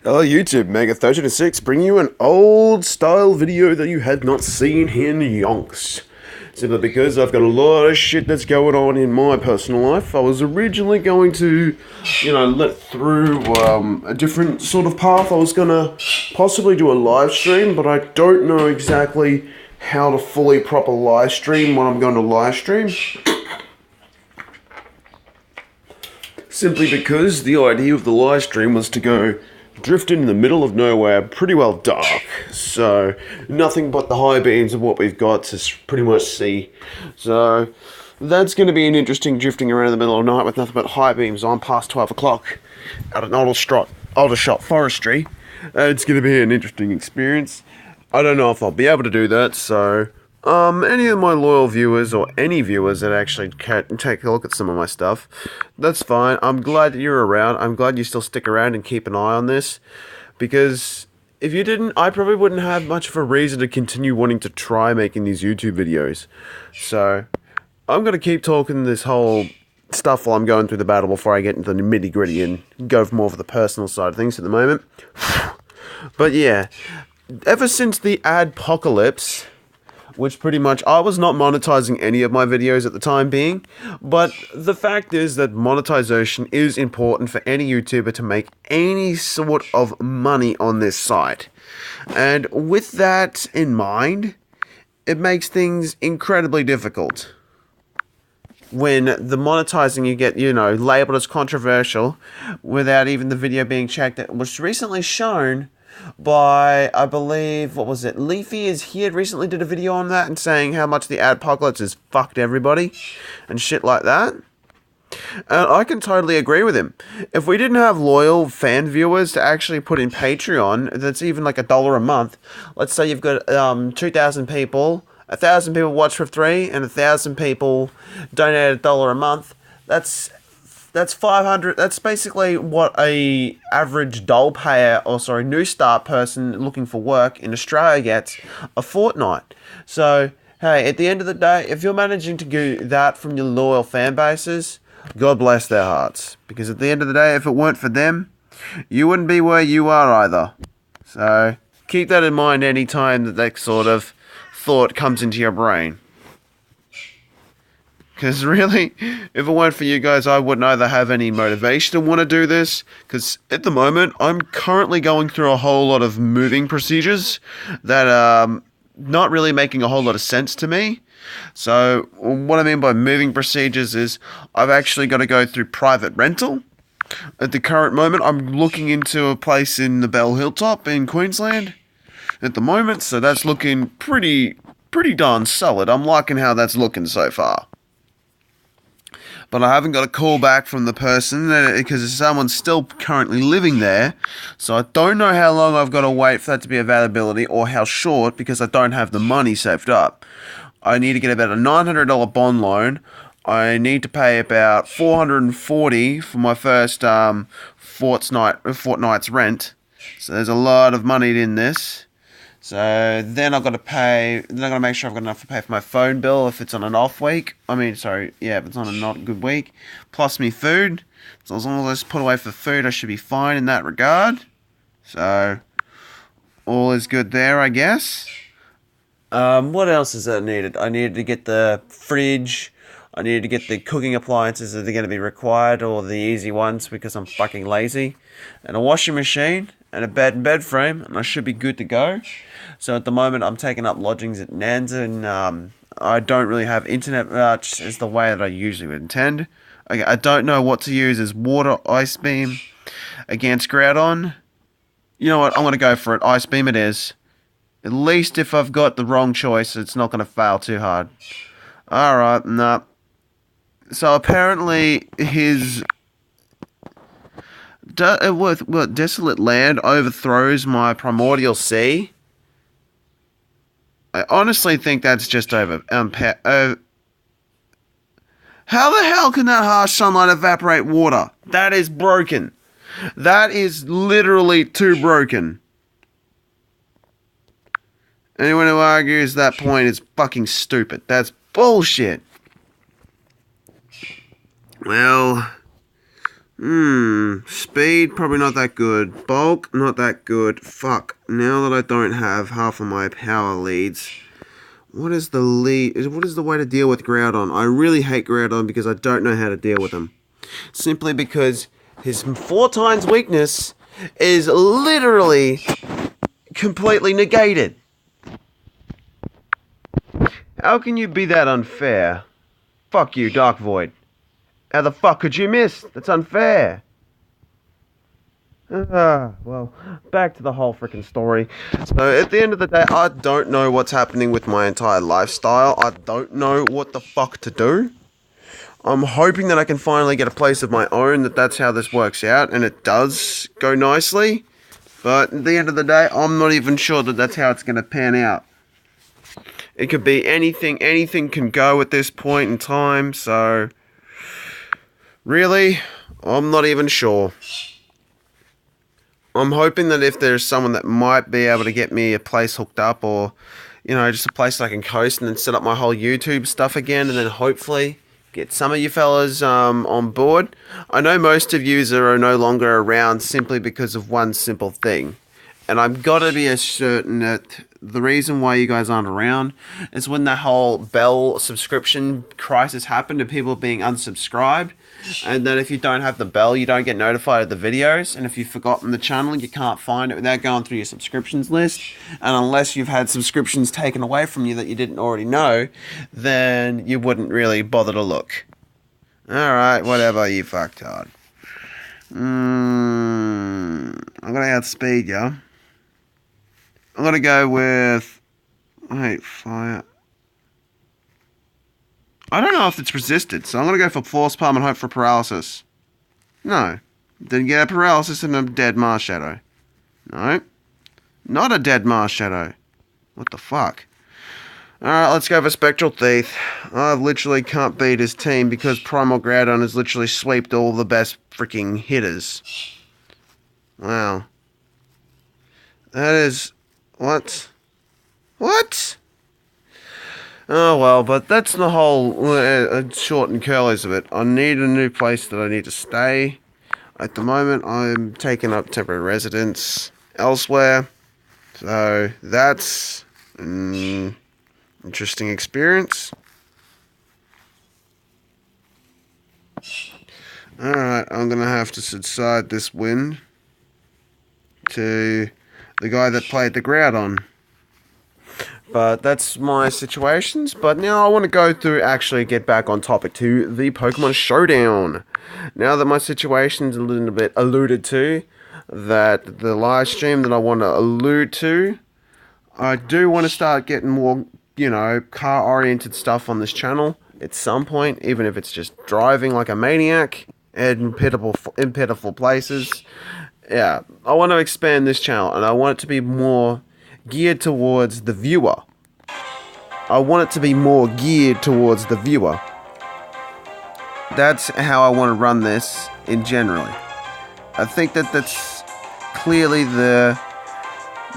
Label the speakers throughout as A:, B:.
A: Hello YouTube, Mega1306, bringing you an old style video that you had not seen in yonks. Simply because I've got a lot of shit that's going on in my personal life. I was originally going to, let through a different sort of path. I was going to possibly do a live stream, but I don't know exactly how to fully proper live stream when I'm going to live stream. Simply because the idea of the live stream was to go drifting in the middle of nowhere, pretty well dark, so nothing but the high beams of what we've got to pretty much see. So that's going to be an interesting drifting around in the middle of the night with nothing but high beams on past 12 o'clock at an Aldershot forestry. It's going to be an interesting experience. I don't know if I'll be able to do that, so any of my loyal viewers or any viewers that actually take a look at some of my stuff, that's fine. I'm glad that you're around. I'm glad you still stick around and keep an eye on this, because if you didn't, I probably wouldn't have much of a reason to continue wanting to try making these YouTube videos. So I'm going to keep talking this whole stuff while I'm going through the battle before I get into the nitty-gritty and go more for the personal side of things at the moment. But yeah, ever since the adpocalypse, which pretty much, I was not monetizing any of my videos at the time being, but the fact is that monetization is important for any YouTuber to make any sort of money on this site. And with that in mind, it makes things incredibly difficult when the monetizing you get, labeled as controversial without even the video being checked. It was recently shown by, I believe, what was it, Leafy, he had recently did a video on that and saying how much the adpocalypse has fucked everybody and shit like that. And I can totally agree with him. If we didn't have loyal fan viewers to actually put in Patreon, that's even like $1 a month. Let's say you've got 2,000 people, 1,000 people watch for free, and 1,000 people donate $1 a month. That's 500. That's basically what a average dole payer, new start person looking for work in Australia gets a fortnight. So, hey, at the end of the day, if you're managing to do that from your loyal fan bases, God bless their hearts. Because at the end of the day, if it weren't for them, you wouldn't be where you are either. So, keep that in mind any time that sort of thought comes into your brain. Because really, if it weren't for you guys, I wouldn't either have any motivation to want to do this. Because at the moment, I'm currently going through a whole lot of moving procedures that are not really making a whole lot of sense to me. So what I mean by moving procedures is I've actually got to go through private rental. At the current moment, I'm looking into a place in the Bell Hilltop in Queensland at the moment. So that's looking pretty darn solid. I'm liking how that's looking so far. But I haven't got a call back from the person because someone's still currently living there. So I don't know how long I've got to wait for that to be availability or how short, because I don't have the money saved up. I need to get about a $900 bond loan. I need to pay about $440 for my first fortnight's rent. So there's a lot of money in this. So then I've got to pay, then I've got to make sure I've got enough to pay for my phone bill if it's on an off week. If it's on a not good week. Plus me food. So as long as I just put away for food, I should be fine in that regard. So all is good there, I guess. What else is that needed? I needed to get the fridge. I needed to get the cooking appliances that are going to be required, or the easy ones because I'm fucking lazy. And a washing machine and a bed and bed frame, and I should be good to go. So at the moment, I'm taking up lodgings at Nanza, and I don't really have internet much as the way that I usually would intend. I don't know what to use as water ice beam against Groudon. You know what? I'm going to go for it. Ice beam it is. At least if I've got the wrong choice, it's not going to fail too hard. Alright, nah. So apparently his desolate land overthrows my primordial sea. I honestly think that's just over. How the hell can that harsh sunlight evaporate water? That is broken. That is literally too broken. Anyone who argues that point is fucking stupid. That's bullshit. Well, Speed, probably not that good. Bulk, not that good. Fuck. Now that I don't have half of my power leads, what is the way to deal with Groudon? I really hate Groudon because I don't know how to deal with him. Simply because his 4 times weakness is literally completely negated. How can you be that unfair? Fuck you, Dark Void. How the fuck could you miss? That's unfair. Well, back to the whole freaking story. So, at the end of the day, I don't know what's happening with my entire lifestyle. I don't know what the fuck to do. I'm hoping that I can finally get a place of my own, that's how this works out, and it does go nicely. But at the end of the day, I'm not even sure that that's how it's going to pan out. It could be anything can go at this point in time, so really, I'm not even sure. I'm hoping that if there's someone that might be able to get me a place hooked up, or, you know, just a place that I can coast and then set up my whole YouTube stuff again, and then hopefully get some of you fellas on board. I know most of you are no longer around simply because of one simple thing. And I've got to be certain that the reason why you guys aren't around is when the whole Bell subscription crisis happened and people being unsubscribed. And that if you don't have the bell, you don't get notified of the videos. And if you've forgotten the channel, you can't find it without going through your subscriptions list. And unless you've had subscriptions taken away from you that you didn't already know, then you wouldn't really bother to look. Alright, whatever, you fucktard. I'm going to outspeed ya. I'm going to go with... Wait, fire... I don't know if it's resisted, so I'm going to go for Force Palm and hope for paralysis. No. Didn't get a paralysis and a dead Mars Shadow. No. Not a dead Mars Shadow. What the fuck? Alright, let's go for Spectral Thief. I literally can't beat his team because Primal Groudon has literally sweeped all the best freaking hitters. Wow. That is... What? What? Oh well, but that's the whole short and curlies of it. I need a new place that I need to stay. At the moment, I'm taking up temporary residence elsewhere. So, that's an interesting experience. Alright, I'm going to have to subside this wind to the guy that played the Groudon. But that's my situations. But now I want to go through, actually get back on topic to the Pokemon Showdown. Now that my situation's a little bit alluded to, that the live stream that I want to allude to, I do want to start getting more, you know, car-oriented stuff on this channel at some point, even if it's just driving like a maniac in pitiful places. Yeah, I want to expand this channel, and I want it to be more geared towards the viewer. I want it to be more geared towards the viewer. That's how I want to run this in generally. I think that that's clearly the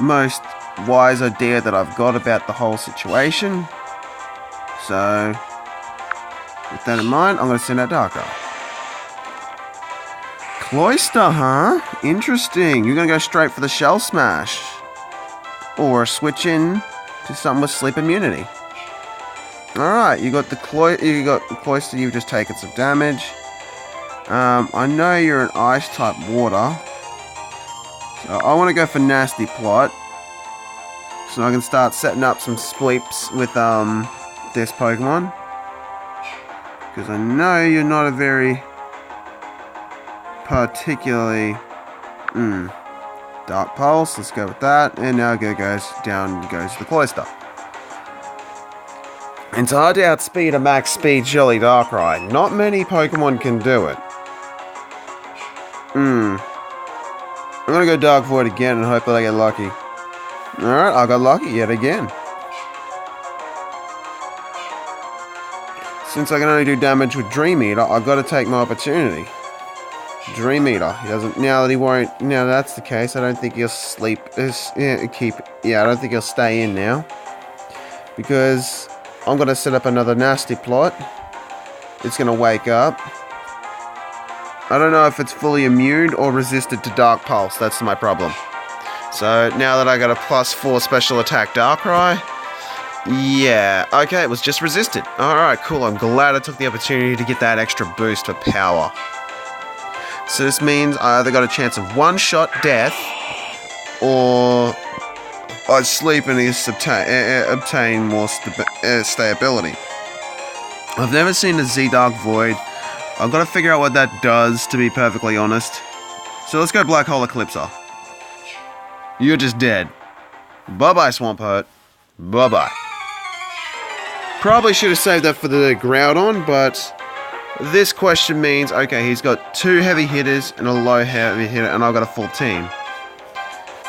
A: most wise idea that I've got about the whole situation. So, with that in mind, I'm going to send out Darkrai. Cloyster, huh? Interesting. You're going to go straight for the Shell Smash. Or switch in to something with sleep immunity. Alright, you got Cloyster, you've just taken some damage. I know you're an ice type water. So I want to go for Nasty Plot. So I can start setting up some sweeps with this Pokemon. Because I know you're not a very particularly Dark Pulse, let's go with that, and now down goes the Cloyster. It's hard to outspeed a max speed Jelly Darkrai. Not many Pokemon can do it. I'm gonna go Dark Void again and hope that I get lucky. Alright, I got lucky yet again. Since I can only do damage with Dream Eater, I've got to take my opportunity. Dream Eater. He doesn't. Now that he won't. Now that's the case. I don't think he'll sleep. I don't think he'll stay in now. Because I'm gonna set up another Nasty Plot. It's gonna wake up. I don't know if it's fully immune or resisted to Dark Pulse. That's my problem. So now that I got a +4 special attack Darkrai, yeah, okay, it was just resisted. Alright, cool. I'm glad I took the opportunity to get that extra boost for power. So this means I either got a chance of one-shot death, or I sleep and obtain more stability. I've never seen a Z-Dark Void. I've got to figure out what that does, to be perfectly honest. So let's go Black Hole Eclipser. You're just dead. Bye-bye, Swampert. Bye-bye. Probably should have saved that for the Groudon, but this question means, okay, he's got 2 heavy hitters and a low heavy hitter, and I've got a full team.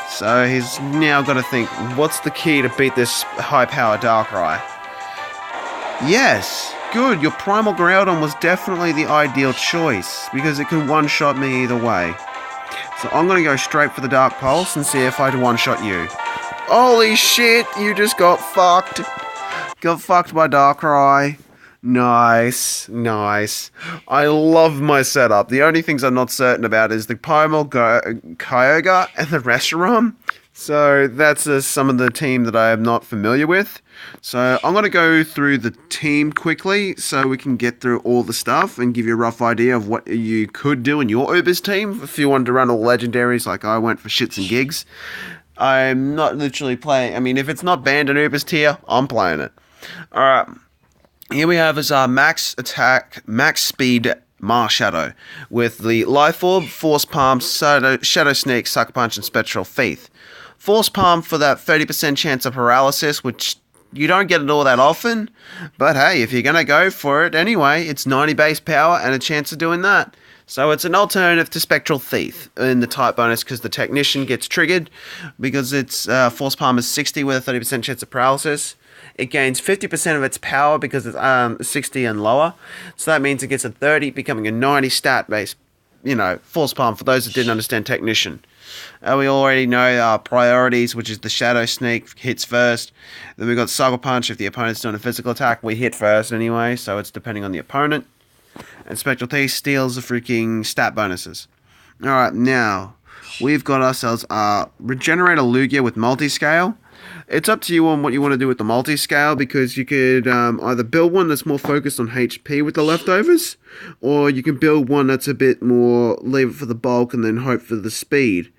A: So he's now got to think, what's the key to beat this high-power Darkrai? Yes, good. Your Primal Groudon was definitely the ideal choice, because it can one-shot me either way. So I'm going to go straight for the Dark Pulse and see if I can one-shot you. Holy shit, you just got fucked. Got fucked by Darkrai. Nice, nice. I love my setup. The only things I'm not certain about is the Primal Kyogre and the Reshiram. So that's some of the team that I am not familiar with. So I'm going to go through the team quickly so we can get through all the stuff and give you a rough idea of what you could do in your Ubers team if you wanted to run all legendaries like I went for shits and gigs. I'm not literally playing. I mean, if it's not banned in Ubers tier, I'm playing it. Alright. Here we have is our max attack, max speed Marshadow with the Life Orb, Force Palm, Shadow Sneak, Sucker Punch, and Spectral Thief. Force Palm for that 30% chance of paralysis, which you don't get it all that often, but hey, if you're going to go for it anyway, it's 90 base power and a chance of doing that. So it's an alternative to Spectral Thief in the type bonus because the Technician gets triggered because its Force Palm is 60 with a 30% chance of paralysis. It gains 50% of its power because it's 60 and lower. So that means it gets a 30, becoming a 90 stat base, Force Palm for those that didn't understand Technician. We already know our priorities, which is the Shadow Sneak hits first. Then we've got Sucker Punch. If the opponent's doing a physical attack, we hit first anyway, so it's depending on the opponent. And Spectral Thief steals the freaking stat bonuses. Alright, now, we've got ourselves a Regenerator Lugia with Multiscale. It's up to you on what you want to do with the multi-scale, because you could either build one that's more focused on HP with the leftovers, or you can build one that's a bit more leave it for the bulk and then hope for the speed.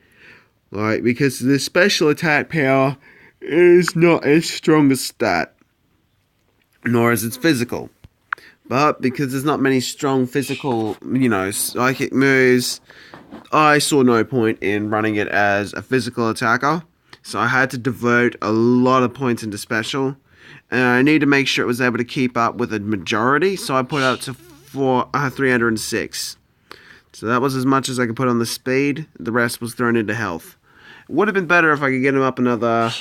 A: Right, because the special attack power is not its strongest stat, nor is its physical. But because there's not many strong physical, psychic moves, I saw no point in running it as a physical attacker. So I had to devote a lot of points into special. And I need to make sure it was able to keep up with a majority. So I put it up to 306. So that was as much as I could put on the speed. The rest was thrown into health. It would have been better if I could get him up another,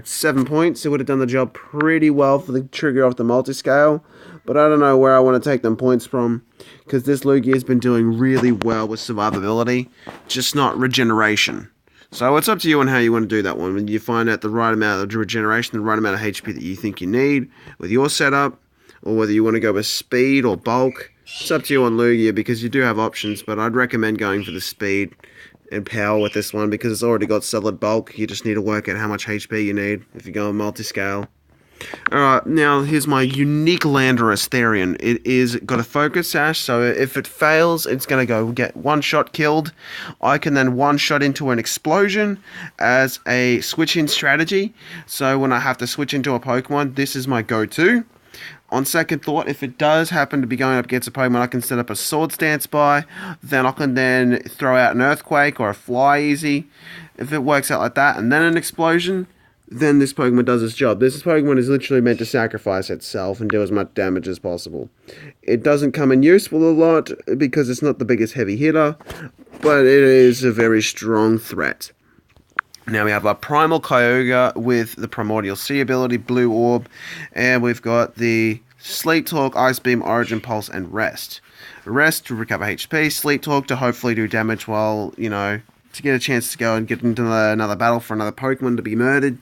A: 7 points. It would have done the job pretty well for the trigger off the multi-scale. But I don't know where I want to take them points from. Because this Lugia has been doing really well with survivability. Just not regeneration. So it's up to you on how you want to do that one. When you find out the right amount of regeneration, the right amount of HP that you think you need with your setup, or whether you want to go with speed or bulk, it's up to you on Lugia because you do have options, but I'd recommend going for the speed and power with this one because it's already got solid bulk. You just need to work out how much HP you need if you go on multi-scale. Alright, now here's my unique Landorus Therian. It is got a focus sash, so if it fails, it's going to go get one shot killed. I can then one shot into an explosion as a switch-in strategy. So when I have to switch into a Pokemon, this is my go-to. On second thought, if it does happen to be going up against a Pokemon I can set up a Sword Stance by, then I can then throw out an Earthquake or a Fly Easy. If it works out like that, and then an explosion, then this Pokemon does its job. This Pokemon is literally meant to sacrifice itself and do as much damage as possible. It doesn't come in useful a lot because it's not the biggest heavy hitter, but it is a very strong threat. Now we have our Primal Kyogre with the Primordial Sea ability, Blue Orb, and we've got the Sleep Talk, Ice Beam, Origin Pulse, and Rest. Rest to recover HP, Sleep Talk to hopefully do damage while, to get a chance to go and get into another battle for another Pokemon to be murdered.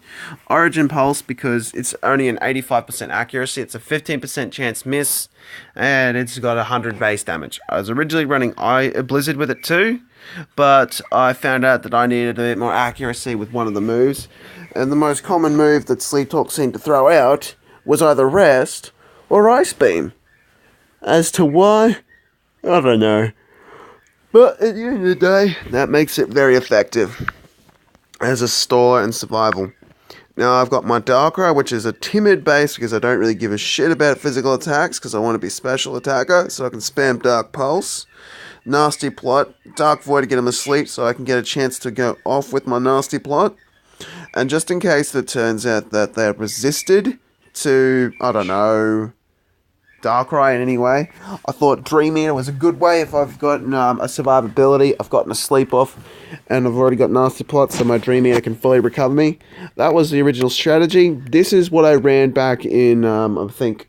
A: Origin Pulse, because it's only an 85% accuracy, it's a 15% chance miss, and it's got 100 base damage. I was originally running Blizzard with it too, but I found out that I needed a bit more accuracy with one of the moves, and the most common move that Sleep Talk seemed to throw out was either Rest or Ice Beam. As to why, I don't know. But at the end of the day, that makes it very effective as a store and survival. Now I've got my Darkrai, which is a timid base because I don't really give a shit about physical attacks because I want to be special attacker, so I can spam Dark Pulse. Nasty Plot, Dark Void to get him asleep so I can get a chance to go off with my Nasty Plot. And just in case it turns out that they're resisted to, I don't know, Darkrai in any way, I thought Dream Eater was a good way if I've gotten a survivability, I've gotten a sleep off, and I've already got Nasty Plot so my Dream Eater can fully recover me. That was the original strategy. This is what I ran back in, I think,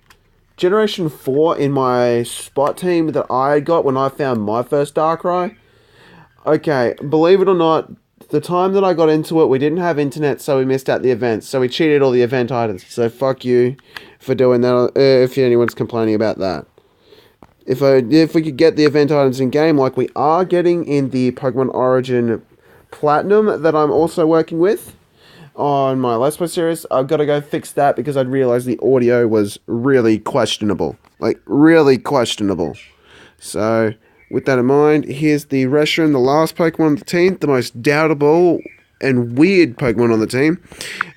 A: Generation 4 in my spot team that I got when I found my first Darkrai. Okay, believe it or not, the time that I got into it, we didn't have internet, so we missed out the events. So we cheated all the event items. So fuck you for doing that, if anyone's complaining about that. If we could get the event items in game like we are getting in the Pokemon Origin Platinum that I'm also working with on my Let's Play series, I've got to go fix that because I'd realized the audio was really questionable. Like, really questionable. So, with that in mind, here's the Restroom, the last Pokemon on the team, the most doubtable and weird Pokemon on the team.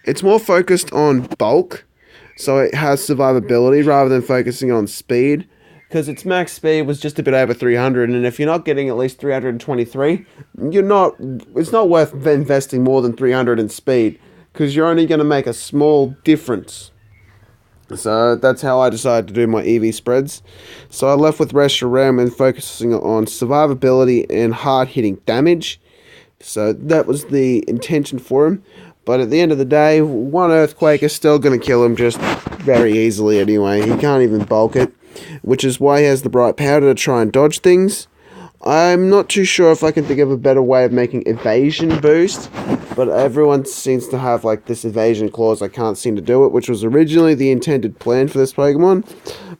A: It's more focused on bulk, so it has survivability rather than focusing on speed, because its max speed was just a bit over 300, and if you're not getting at least 323, it's not worth investing more than 300 in speed, because you're only going to make a small difference. So that's how I decided to do my EV spreads. So I left with Reshiram and focusing on survivability and hard-hitting damage. So that was the intention for him. But at the end of the day, one Earthquake is still going to kill him just very easily anyway. He can't even bulk it, which is why he has the Bright Powder to try and dodge things. I'm not too sure if I can think of a better way of making evasion boost, but everyone seems to have like this evasion clause. I can't seem to do it, which was originally the intended plan for this Pokemon.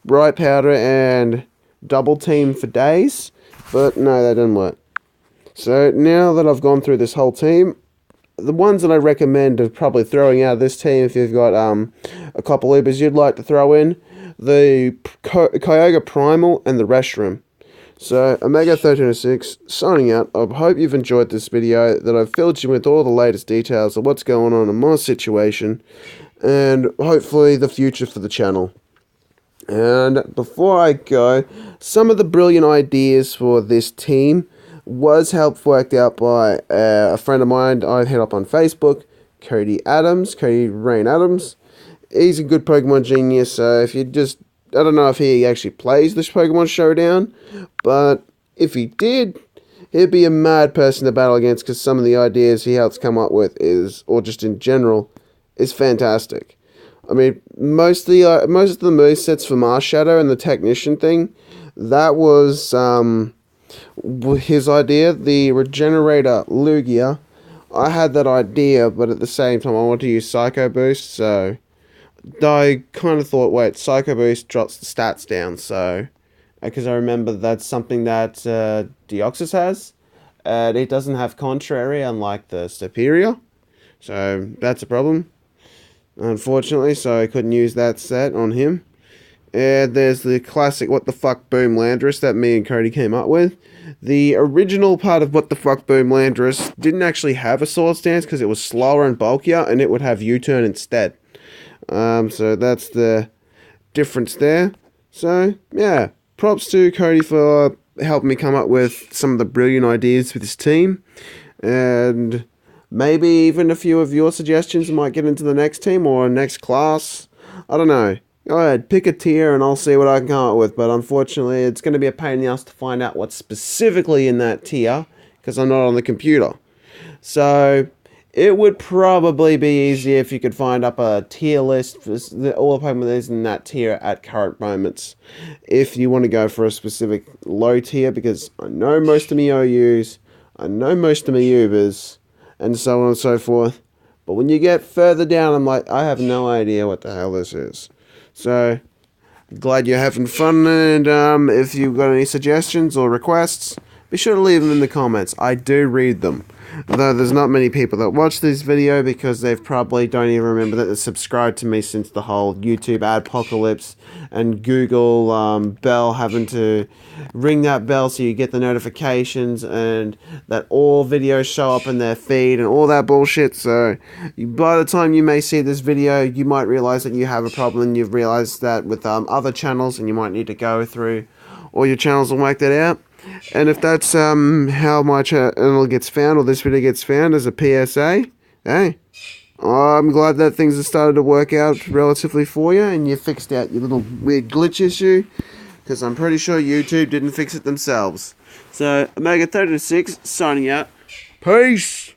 A: Bright Powder and Double Team for days, but no, that didn't work. So now that I've gone through this whole team, the ones that I recommend are probably throwing out of this team if you've got a couple Ubers you'd like to throw in, the Kyogre Primal and the Reshiram. So, Omega1306, signing out. I hope you've enjoyed this video, that I've filled you with all the latest details of what's going on in my situation, and hopefully the future for the channel. And before I go, some of the brilliant ideas for this team was worked out by a friend of mine I hit up on Facebook, Cody Rain Adams. He's a good Pokemon genius, so if you just, I don't know if he actually plays this Pokemon Showdown, but if he did, he'd be a mad person to battle against because some of the ideas he helps come up with or just in general, is fantastic. I mean, most of the movesets for Marshadow and the Technician thing, that was his idea. The Regenerator Lugia, I had that idea, but at the same time I wanted to use Psycho Boost, so I kind of thought, wait, Psycho Boost drops the stats down, so, because I remember that's something that Deoxys has, and it doesn't have Contrary, unlike the Superior, so that's a problem, unfortunately, so I couldn't use that set on him. And there's the classic What the Fuck Boom Landorus that me and Cody came up with. The original part of What the Fuck Boom Landorus didn't actually have a Sword Stance because it was slower and bulkier, and it would have U-turn instead. So that's the difference there. So, yeah, props to Cody for helping me come up with some of the brilliant ideas for this team. And maybe even a few of your suggestions might get into the next team or next class. I don't know. Go ahead, pick a tier and I'll see what I can come up with. But unfortunately, it's going to be a pain in the ass to find out what's specifically in that tier because I'm not on the computer. So it would probably be easier if you could find up a tier list for all the Pokemon that is in that tier at current moments. If you want to go for a specific low tier, because I know most of my OUs I know most of my Ubers, and so on and so forth. But when you get further down, I'm like, I have no idea what the hell this is. So, glad you're having fun, and if you've got any suggestions or requests, be sure to leave them in the comments. I do read them. Though there's not many people that watch this video because they've probably don't even remember that they subscribed to me since the whole YouTube adpocalypse and Google bell, having to ring that bell so you get the notifications and that all videos show up in their feed and all that bullshit. So by the time you may see this video, you might realize that you have a problem, and you've realized that with other channels, and you might need to go through all your channels and work that out. And if that's how my channel gets found, or this video gets found as a PSA, hey, I'm glad that things have started to work out relatively for you, and you fixed out your little weird glitch issue, because I'm pretty sure YouTube didn't fix it themselves. So, Omega 36 signing out. Peace!